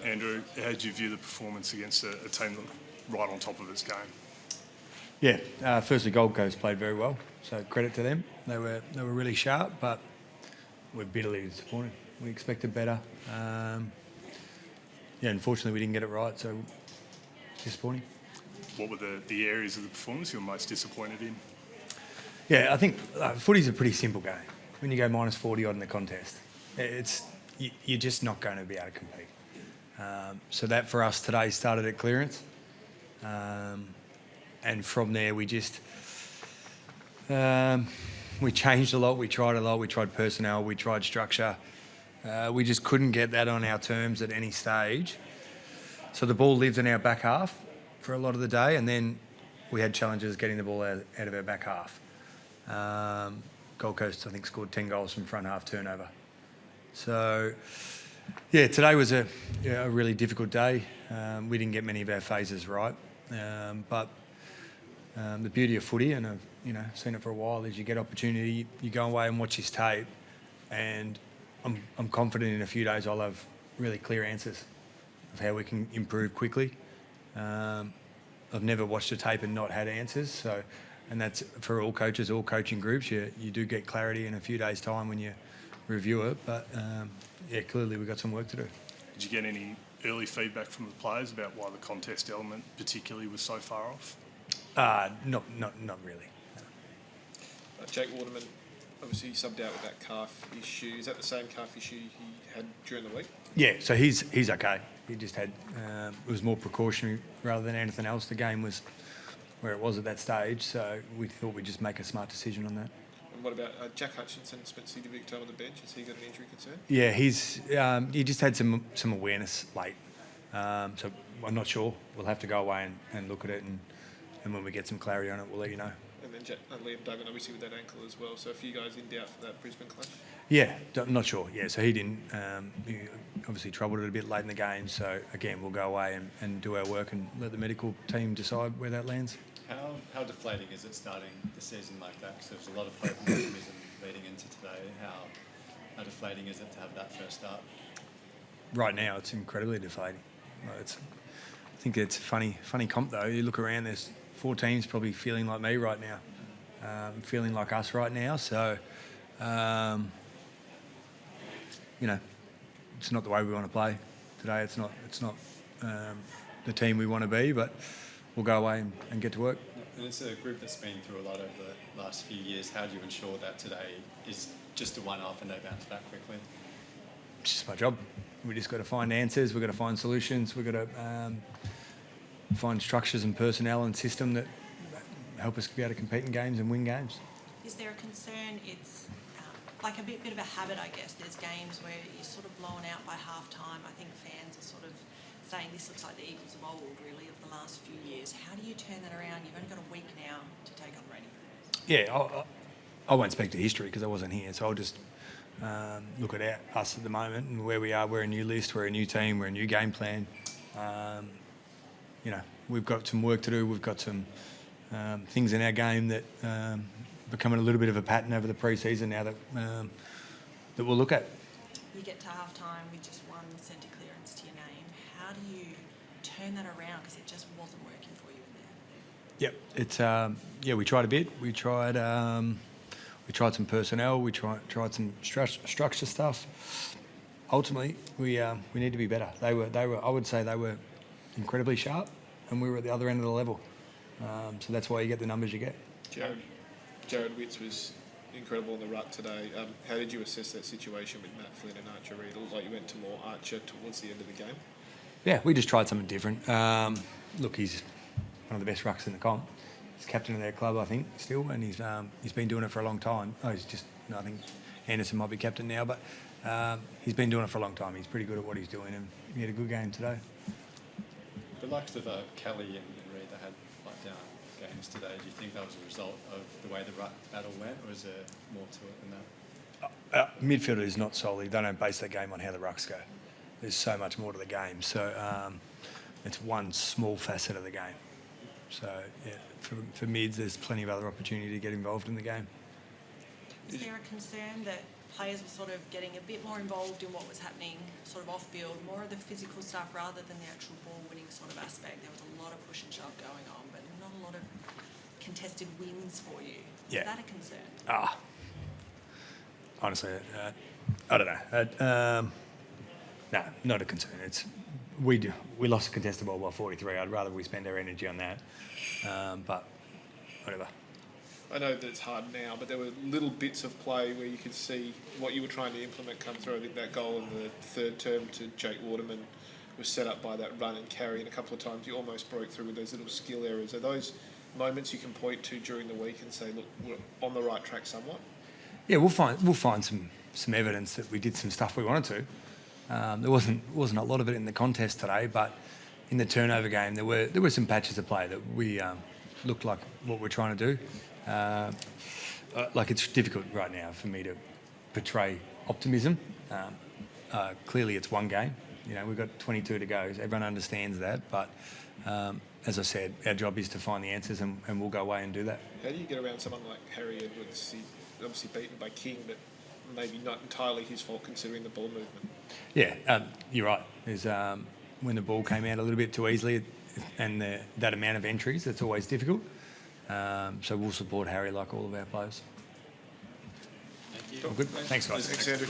Andrew, how did you view the performance against a team that right on top of its game? Yeah, firstly, Gold Coast played very well, so credit to them. They were really sharp, but we're bitterly disappointed. We expected better. Unfortunately, we didn't get it right, so disappointing. What were the areas of the performance you were most disappointed in? Yeah, I think footy's a pretty simple game. When you go minus 40 odd in the contest, you're just not going to be able to compete. So that for us today started at clearance. And from there we just we changed a lot, we tried personnel, we tried structure. We just couldn't get that on our terms at any stage. So the ball lived in our back half for a lot of the day, and then we had challenges getting the ball out of our back half. Gold Coast, I think, scored 10 goals from front half turnover. So, yeah, today was a really difficult day. We didn't get many of our phases right. But the beauty of footy, and I've seen it for a while, is you get opportunity, you go away and watch his tape, and I'm confident in a few days I'll have really clear answers of how we can improve quickly. I've never watched a tape and not had answers, and that's for all coaches, all coaching groups. You do get clarity in a few days' time when you review it, but clearly we've got some work to do. Did you get any early feedback from the players about why the contest element particularly was so far off? Not really. Jake Waterman, obviously subbed out with that calf issue. Is that the same calf issue he had during the week? Yeah, so he's okay. He just had it was more precautionary rather than anything else. The game was where it was at that stage, so we thought we'd just make a smart decision on that. And what about Jack Hutchinson? Spent significant time on the bench. Has he got an injury concern? Yeah, he just had some awareness late, so I'm not sure. We'll have to go away and look at it, and when we get some clarity on it, we'll let you know. And then Liam Duggan, obviously with that ankle as well. So a few guys in doubt for that Brisbane clash? Yeah, I'm not sure. Yeah, so he didn't. He obviously troubled it a bit late in the game. So again, we'll go away and do our work and let the medical team decide where that lands. How deflating is it starting the season like that? Because there's a lot of hope and optimism leading into today. How deflating is it to have that first start? Right now, it's incredibly deflating. I think it's a funny comp though. You look around, there's 4 teams probably feeling like me right now, feeling like us right now. So, it's not the way we want to play today. It's not the team we want to be, but we'll go away and get to work. And it's a group that's been through a lot over the last few years. How do you ensure that today is just a one-off and they bounce back quickly? It's just my job. We just got to find answers. We've got to find solutions. We've got to find structures and personnel and system that help us be able to compete in games and win games. Is there a concern it's like a bit of a habit, I guess? There's games where you're sort of blown out by half-time. I think fans are sort of saying this looks like the Eagles of old, really, of the last few years. How do you turn that around? You've only got a week now to take on Reading. Yeah, I won't speak to history because I wasn't here, so I'll just look at us at the moment and where we are. We're a new list, we're a new team, we're a new game plan. We've got some work to do. We've got some things in our game that becoming a little bit of a pattern over the pre-season now that we'll look at. You get to half-time with just one centre clearance to your name. How do you turn that around? Because it just wasn't working for you in there. Yep, it's we tried a bit. We tried some personnel. We tried some structure stuff. Ultimately, we need to be better. They were. I would say they were incredibly sharp, and we were at the other end of the level. So that's why you get the numbers you get. Jared Witts was incredible in the ruck today. How did you assess that situation with Matt Flynn and Archer Reid? It looked like you went to more Archer towards the end of the game. Yeah, we just tried something different. Look, he's one of the best rucks in the comp. He's captain of their club, I think, still, and he's been doing it for a long time. I think Anderson might be captain now, but he's been doing it for a long time. He's pretty good at what he's doing, and he had a good game today. The likes of Kelly and Reid, they had down games today. Do you think that was a result of the way the ruck battle went, or is there more to it than that? Midfielder is not solely. They don't base their game on how the rucks go. There's so much more to the game. So it's one small facet of the game. So yeah, for mids, there's plenty of other opportunity to get involved in the game. Is there a concern that players were sort of getting a bit more involved in what was happening sort of off-field, more of the physical stuff rather than the actual ball-winning sort of aspect. There was a lot of push and shove going on, but not a lot of contested wins for you. Yeah. Is that a concern? Honestly, I don't know. No, not a concern. We lost a contested ball by 43. I'd rather we spend our energy on that. But whatever. I know that it's hard now, but there were little bits of play where you could see what you were trying to implement come through. I think that goal in the third term to Jake Waterman was set up by that run and carry, and a couple of times you almost broke through with those little skill errors. Are those moments you can point to during the week and say, look, we're on the right track somewhat? Yeah, we'll find some evidence that we did some stuff we wanted to. There wasn't a lot of it in the contest today, but in the turnover game there were some patches of play that we looked like what we're trying to do. Like, it's difficult right now for me to portray optimism. Clearly, it's one game. You know, we've got 22 to go. Everyone understands that, but as I said, our job is to find the answers, and we'll go away and do that. How do you get around someone like Harry Edwards? He's obviously beaten by King, but maybe not entirely his fault considering the ball movement. Yeah, you're right. There's, when the ball came out a little bit too easily, and that amount of entries, it's always difficult. So we'll support Harry like all of our players. Thank you. All good. Thanks, guys. Thanks, Andrew.